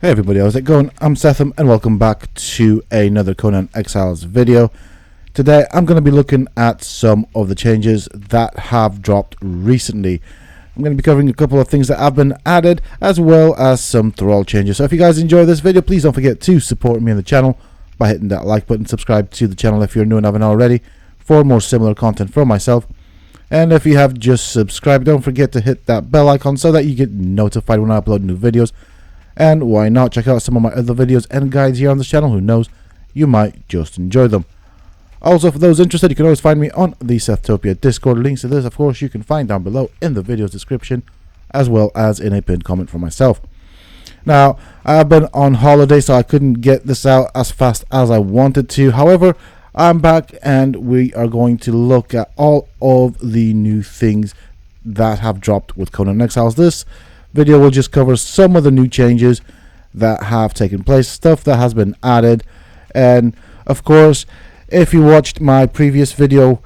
Hey everybody, how's it going? I'm Sethum and welcome back to another Conan Exiles video. Today I'm going to be looking at some of the changes that have dropped recently. I'm going to be covering a couple of things that have been added as well as some thrall changes. So if you guys enjoy this video, please don't forget to support me on the channel by hitting that like button, subscribe to the channel if you're new and haven't already for more similar content from myself. And if you have just subscribed, don't forget to hit that bell icon so that you get notified when I upload new videos. And why not check out some of my other videos and guides here on this channel. Who knows, you might just enjoy them. Also, for those interested, you can always find me on the Sethtopia Discord. Links to this, of course, you can find down below in the video's description, as well as in a pinned comment for myself. Now, I've been on holiday, so I couldn't get this out as fast as I wanted to. However, I'm back, and we are going to look at all of the new things that have dropped with Conan Exiles. This video will just cover some of the new changes that have taken place, stuff that has been added, and of course, if you watched my previous video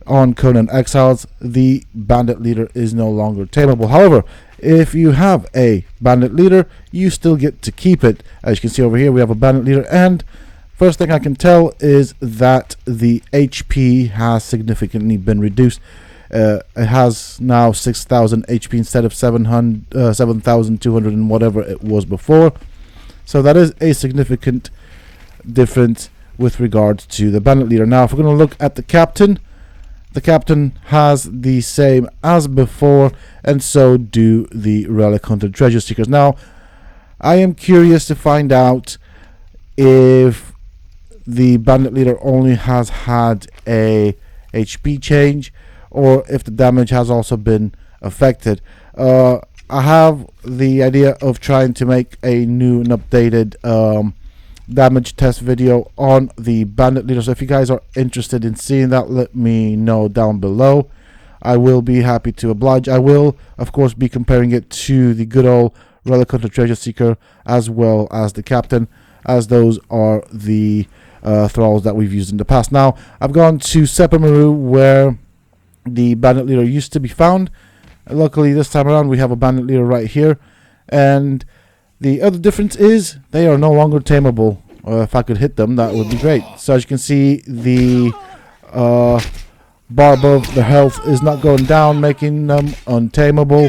on Conan Exiles, the Bandit Leader is no longer tameable. However, if you have a Bandit Leader, you still get to keep it. As you can see over here, we have a Bandit Leader, and first thing I can tell is that the HP has significantly been reduced. It has now 6,000 HP instead of 7,200 and whatever it was before. So that is a significant difference with regards to the Bandit Leader. Now, if we're going to look at the Captain has the same as before, and so do the Relic Hunter Treasure Seekers. Now, I am curious to find out if the Bandit Leader only has had a HP change, or if the damage has also been affected. I have the idea of trying to make a new and updated damage test video on the Bandit Leader. So if you guys are interested in seeing that, let me know down below. I will be happy to oblige. I will, of course, be comparing it to the good old Relic Hunter Treasure Seeker as well as the Captain, as those are the thralls that we've used in the past. Now, I've gone to Sepamaru, where the Bandit Leader used to be found. Luckily, this time around, we have a Bandit Leader right here. And the other difference is they are no longer tameable. If I could hit them, that would be great. So as you can see, the bar above the health is not going down, making them untameable.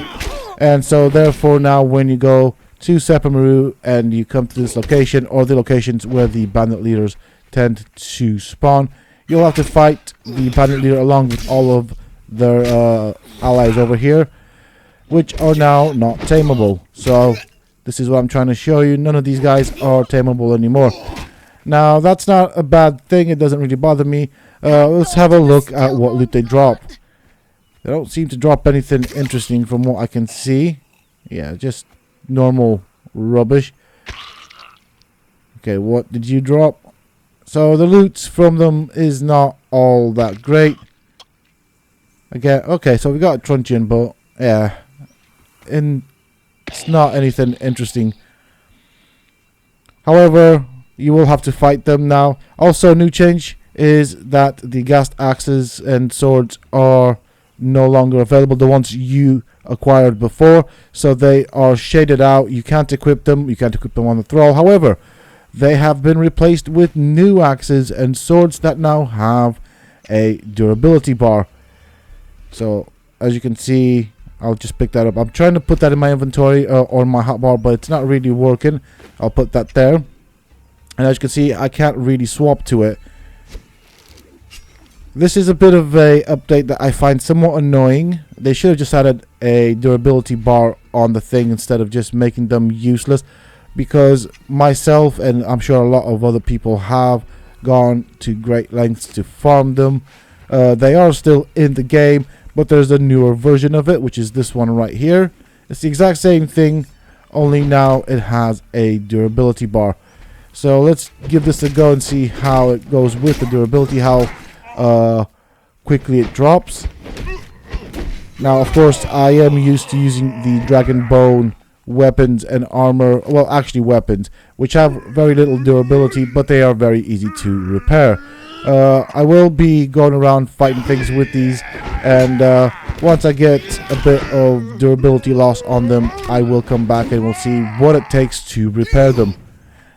And so therefore now when you go to Sepamaru and you come to this location, or the locations where the Bandit Leaders tend to spawn, you'll have to fight the Bandit Leader along with all of their allies over here, which are now not tameable. So this is what I'm trying to show you. None of these guys are tameable anymore. Now, that's not a bad thing. It doesn't really bother me. Let's have a look at what loot they drop. They don't seem to drop anything interesting from what I can see. Yeah, just normal rubbish. Okay, what did you drop? So the loot from them is not all that great. Again, okay, so we got a truncheon, but yeah, it's not anything interesting. However, you will have to fight them now. Also, a new change is that the Ghast Axes and swords are no longer available, the ones you acquired before. So they are shaded out. You can't equip them. You can't equip them on the thrall. However, they have been replaced with new axes and swords that now have a durability bar. So, as you can see, I'll just pick that up. I'm trying to put that in my inventory or my hotbar, but it's not really working. I'll put that there. And as you can see, I can't really swap to it. This is a bit of a update that I find somewhat annoying. They should have just added a durability bar on the thing instead of just making them useless. Because myself, and I'm sure a lot of other people, have gone to great lengths to farm them. They are still in the game, but there's a newer version of it, which is this one right here. It's the exact same thing, only now it has a durability bar. So let's give this a go and see how it goes with the durability, how quickly it drops. Now, of course, I am used to using the Dragon Bone weapons and armor, well, actually weapons, which have very little durability, but they are very easy to repair. I will be going around fighting things with these, and once I get a bit of durability loss on them, I will come back and we'll see what it takes to repair them.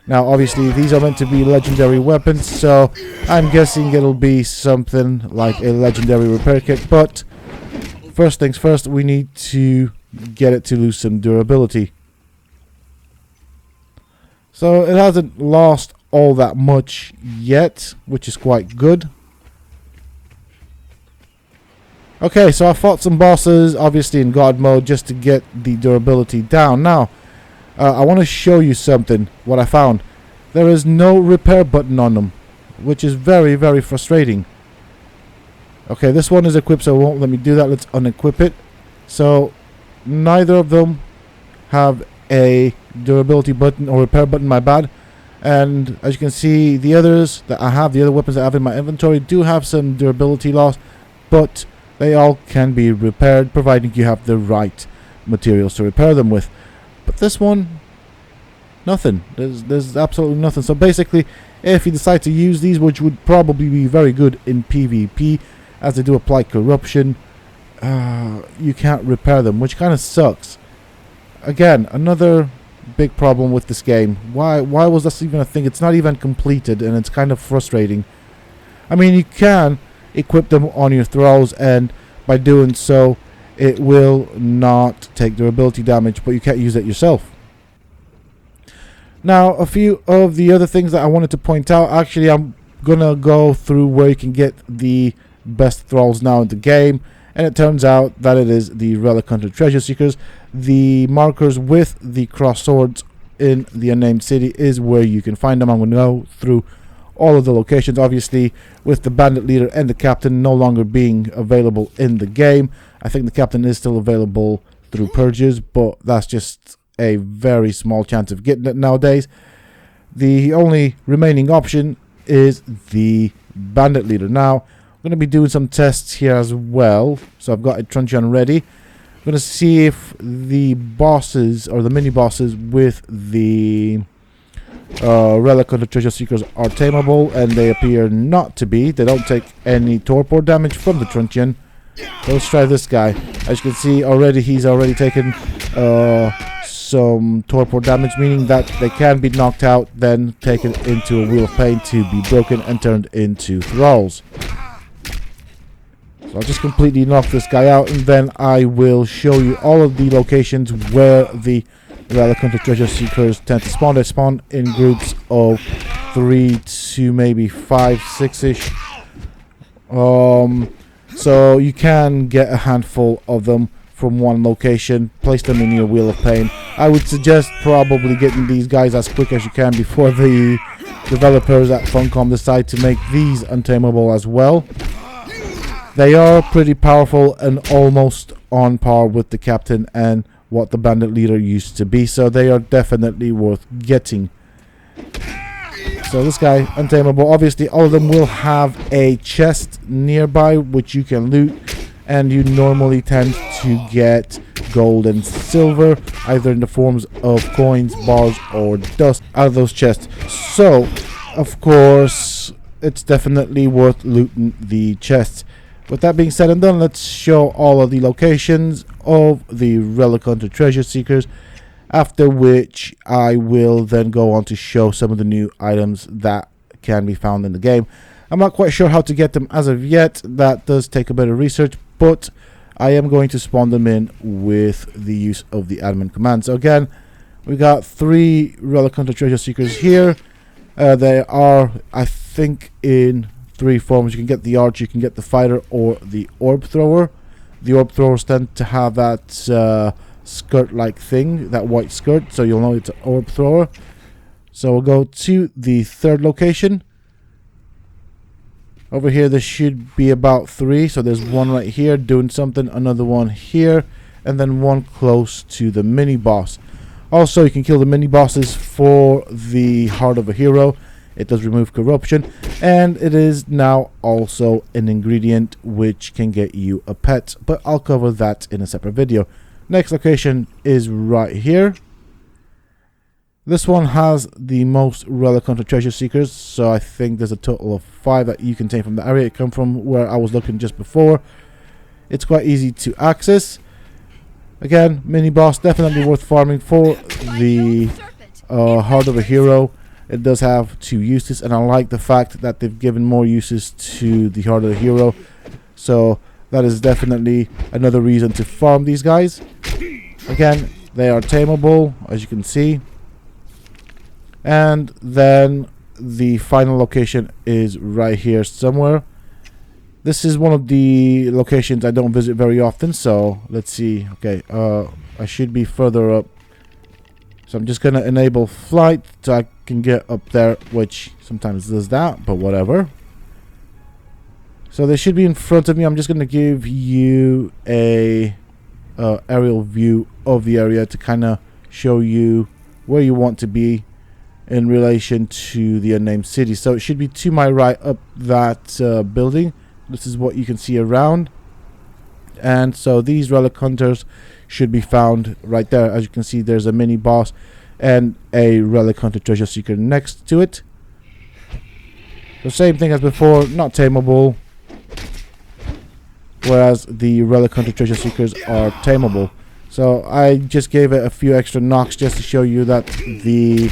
Now obviously these are meant to be legendary weapons, so I'm guessing it'll be something like a legendary repair kit, but first things first, we need to get it to lose some durability. So it hasn't lost all that much yet, which is quite good. Okay, so I fought some bosses, obviously in God mode, just to get the durability down. Now, I want to show you something, what I found. There is no repair button on them, which is very, very frustrating. Okay, this one is equipped, so it won't let me do that. Let's unequip it. So, neither of them have a durability button or repair button, my bad. And as you can see, the others that I have, the other weapons that I have in my inventory do have some durability loss, but they all can be repaired, providing you have the right materials to repair them with. But this one, nothing. There's absolutely nothing. So basically, if you decide to use these, which would probably be very good in PvP, as they do apply corruption, you can't repair them, which kind of sucks. Again, another big problem with this game. Why was this even a thing? It's not even completed, and it's kind of frustrating. I mean, you can equip them on your thralls, and by doing so, it will not take durability damage, but you can't use it yourself. Now, a few of the other things that I wanted to point out. Actually, I'm gonna go through where you can get the best thralls now in the game, and it turns out that it is the Relic Hunter treasure seekers. The markers with the cross swords in the unnamed city is where you can find them. I'm going to go through all of the locations, obviously with the Bandit Leader and the Captain no longer being available in the game. I think the Captain is still available through purges, but that's just a very small chance of getting it nowadays. The only remaining option is the Bandit Leader. Now, I'm going to be doing some tests here as well, so I've got a truncheon ready. I'm going to see if the bosses or the mini bosses with the Relic Hunter treasure seekers are tameable, and they appear not to be. They don't take any torpor damage from the truncheon. So let's try this guy. As you can see already, he's already taken some torpor damage, meaning that they can be knocked out, then taken into a wheel of pain to be broken and turned into thralls. So I'll just completely knock this guy out, and then I will show you all of the locations where the Relic Hunter treasure seekers tend to spawn. They spawn in groups of 3 to maybe 5, 6-ish. So you can get a handful of them from one location, place them in your wheel of pain. I would suggest probably getting these guys as quick as you can before the developers at Funcom decide to make these untamable as well. They are pretty powerful and almost on par with the Captain and what the Bandit Leader used to be, so they are definitely worth getting. So this guy, untamable. Obviously, all of them will have a chest nearby which you can loot, and you normally tend to get gold and silver, either in the forms of coins, bars, or dust out of those chests. So, of course, it's definitely worth looting the chests. With that being said and done, let's show all of the locations of the Relic Hunter treasure seekers, after which I will then go on to show some of the new items that can be found in the game. I'm not quite sure how to get them as of yet. That does take a bit of research, but I am going to spawn them in with the use of the admin command. So again, we got 3 Relic Hunter treasure seekers here. They are, I think, in 3 forms. You can get the archer, you can get the fighter, or the orb thrower. The orb throwers tend to have that skirt-like thing, that white skirt, so you'll know it's an orb thrower. So we'll go to the 3rd location. Over here there should be about 3, so there's one right here doing something, another one here, and then one close to the mini boss. Also, you can kill the mini bosses for the Heart of a Hero. It does remove corruption, and it is now also an ingredient which can get you a pet, but I'll cover that in a separate video. Next location is right here. This one has the most Relic Hunter treasure seekers, so I think there's a total of 5 that you can take from the area. It come from where I was looking just before. It's quite easy to access. Again, mini boss, definitely worth farming for the Heart of a Hero. It does have 2 uses, and I like the fact that they've given more uses to the Heart of the Hero. So that is definitely another reason to farm these guys. Again, they are tameable, as you can see. And then the final location is right here somewhere. This is one of the locations I don't visit very often, so let's see. Okay, I should be further up. So I'm just going to enable flight so I can get up there, which sometimes does that, but whatever. So they should be in front of me. I'm just going to give you a aerial view of the area to kind of show you where you want to be in relation to the unnamed city. So it should be to my right up that building. This is what you can see around. And so these Relic Hunters should be found right there. As you can see, there's a mini boss and a Relic Hunter treasure seeker next to it. The same thing as before, not tameable, whereas the Relic Hunter treasure seekers are tameable. So I just gave it a few extra knocks just to show you that the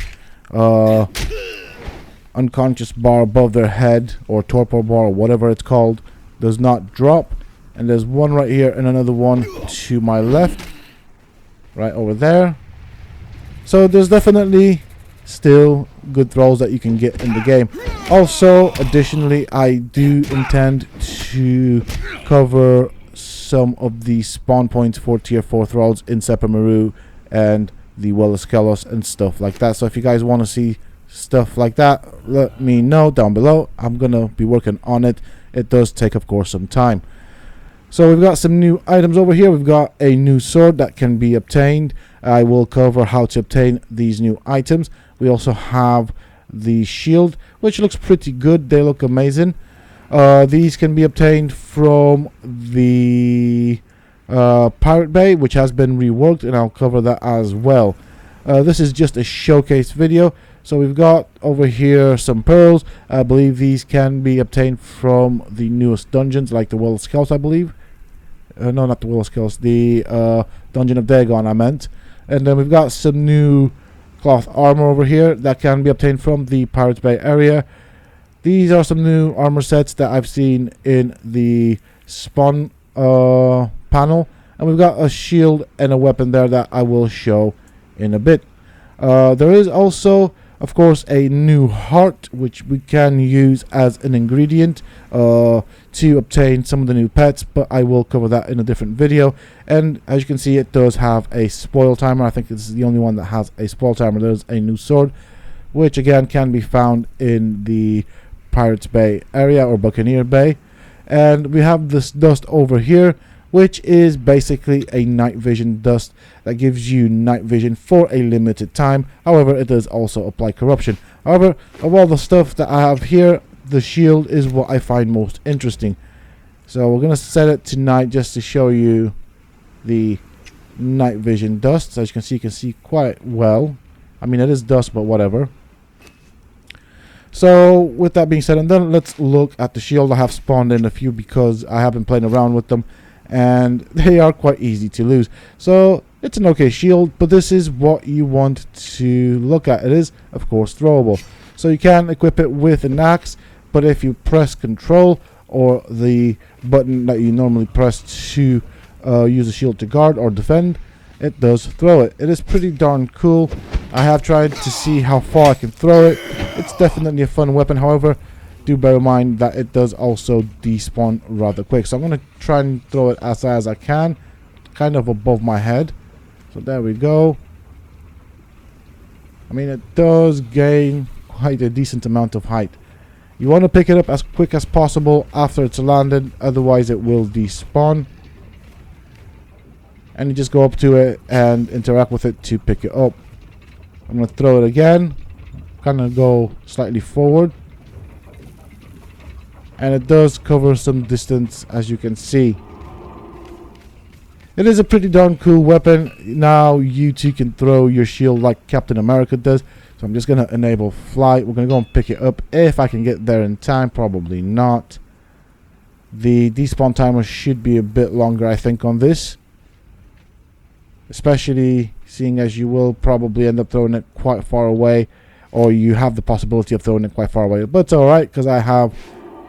unconscious bar above their head, or torpor bar, or whatever it's called, does not drop. And there's one right here and another one to my left, right over there. So there's definitely still good throws that you can get in the game. Also, additionally, I do intend to cover some of the spawn points for tier 4 thralls in Sepamaru and the Well of Skelos and stuff like that. So if you guys want to see stuff like that, let me know down below. I'm gonna be working on it. It does take, of course, some time. So we've got some new items over here. We've got a new sword that can be obtained. I will cover how to obtain these new items. We also have the shield, which looks pretty good. They look amazing. These can be obtained from the Pirate Bay, which has been reworked, and I'll cover that as well. This is just a showcase video. So we've got over here some pearls. I believe these can be obtained from the newest dungeons, like the Well of Skelos, I believe. No, not the Well of Skelos, the Dungeon of Dagon, I meant. And then we've got some new cloth armor over here that can be obtained from the Pirates Bay area. These are some new armor sets that I've seen in the spawn panel. And we've got a shield and a weapon there that I will show in a bit. There is also, of course, a new heart, which we can use as an ingredient to obtain some of the new pets, but I will cover that in a different video. And as you can see, it does have a spoil timer. I think this is the only one that has a spoil timer. There's a new sword, which again can be found in the Pirates Bay area, or Buccaneer Bay. And we have this dust over here, which is basically a night vision dust that gives you night vision for a limited time. However, it does also apply corruption. However, of all the stuff that I have here, the shield is what I find most interesting. So we're going to set it to night just to show you the night vision dust. So as you can see quite well. I mean, it is dust, but whatever. So with that being said and done, let's look at the shield. I have spawned in a few because I have been playing around with them, and they are quite easy to lose. So it's an okay shield, but this is what you want to look at. It is, of course, throwable. So you can equip it with an axe, but if you press control or the button that you normally press to use a shield to guard or defend, it does throw it. It is pretty darn cool. I have tried to see how far I can throw it. It's definitely a fun weapon. However, do bear in mind that it does also despawn rather quick. So I'm going to try and throw it as high as I can, kind of above my head. So there we go. I mean, it does gain quite a decent amount of height. You want to pick it up as quick as possible after it's landed, otherwise it will despawn. And you just go up to it and interact with it to pick it up. I'm going to throw it again, kind of go slightly forward. And it does cover some distance, as you can see. It is a pretty darn cool weapon. Now you too can throw your shield like Captain America does. So I'm just going to enable flight. We're going to go and pick it up if I can get there in time. Probably not. The despawn timer should be a bit longer, I think, on this. Especially seeing as you will probably end up throwing it quite far away. Or you have the possibility of throwing it quite far away. But it's alright, because I have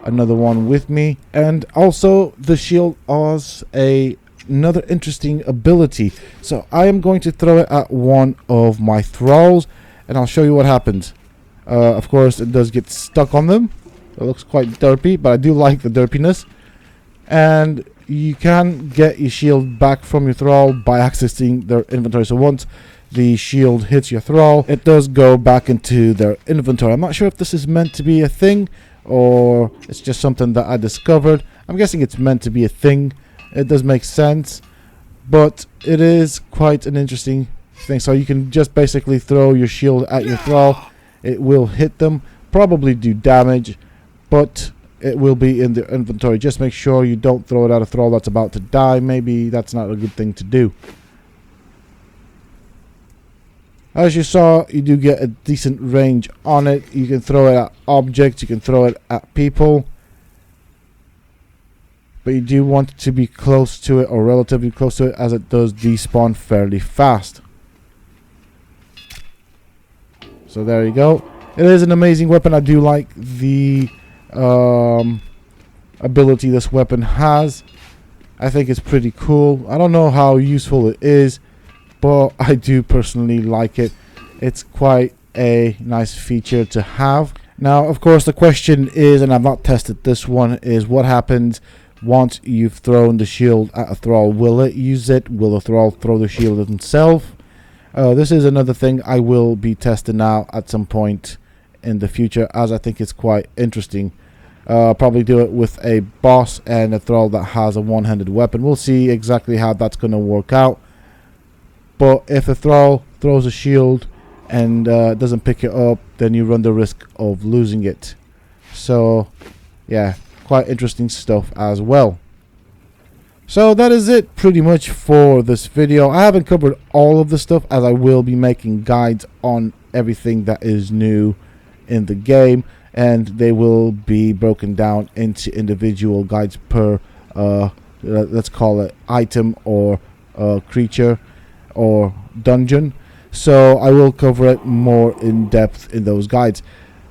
another one with me. And also, the shield has another interesting ability. So I am going to throw it at one of my thralls. And I'll show you what happens. Of course, it does get stuck on them. It looks quite derpy, but I do like the derpiness. And you can get your shield back from your thrall by accessing their inventory. So once the shield hits your thrall, it does go back into their inventory. I'm not sure if this is meant to be a thing or it's just something that I discovered. I'm guessing it's meant to be a thing. It does make sense, but it is quite an interesting thing. So you can just basically throw your shield at your thrall. It will hit them, probably do damage, but it will be in the inventory. Just make sure you don't throw it at a thrall that's about to die. Maybe that's not a good thing to do. As you saw, you do get a decent range on it. You can throw it at objects, you can throw it at people, but you do want to be close to it, or relatively close to it, as it does despawn fairly fast. So there you go. It is an amazing weapon. I do like the ability this weapon has. I think it's pretty cool. I don't know how useful it is, but I do personally like it. It's quite a nice feature to have. Now, of course, the question is, and I've not tested this one, is what happens once you've thrown the shield at a thrall? Will it use it? Will the thrall throw the shield himself? This is another thing I will be testing out at some point in the future, as I think it's quite interesting. I'll probably do it with a boss and a thrall that has a one-handed weapon. We'll see exactly how that's going to work out. But if the thrall throws a shield and doesn't pick it up, then you run the risk of losing it. So, yeah, quite interesting stuff as well. So that is it pretty much for this video. I haven't covered all of the stuff, as I will be making guides on everything that is new in the game, and they will be broken down into individual guides per let's call it item or creature or dungeon. So I will cover it more in depth in those guides.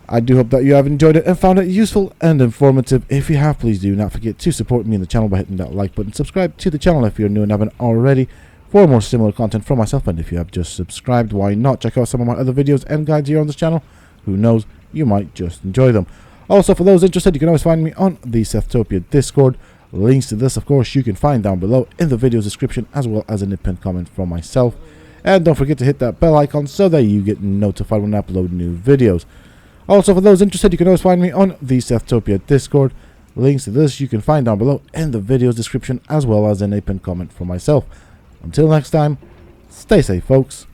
I do hope that you have enjoyed it and found it useful and informative. If you have, please do not forget to support me in the channel by hitting that like button. Subscribe to the channel if you're new and haven't already for more similar content from myself. And if you have just subscribed, why not check out some of my other videos and guides here on this channel? Who knows, you might just enjoy them. Also, for those interested, you can always find me on the Sethtopia Discord. Links to this, of course, you can find down below in the video's description, as well as in the pinned comment from myself. And don't forget to hit that bell icon so that you get notified when I upload new videos. Also, for those interested, you can always find me on the Sethtopia Discord. Links to this you can find down below in the video's description, as well as in a pinned comment from myself. Until next time, stay safe, folks.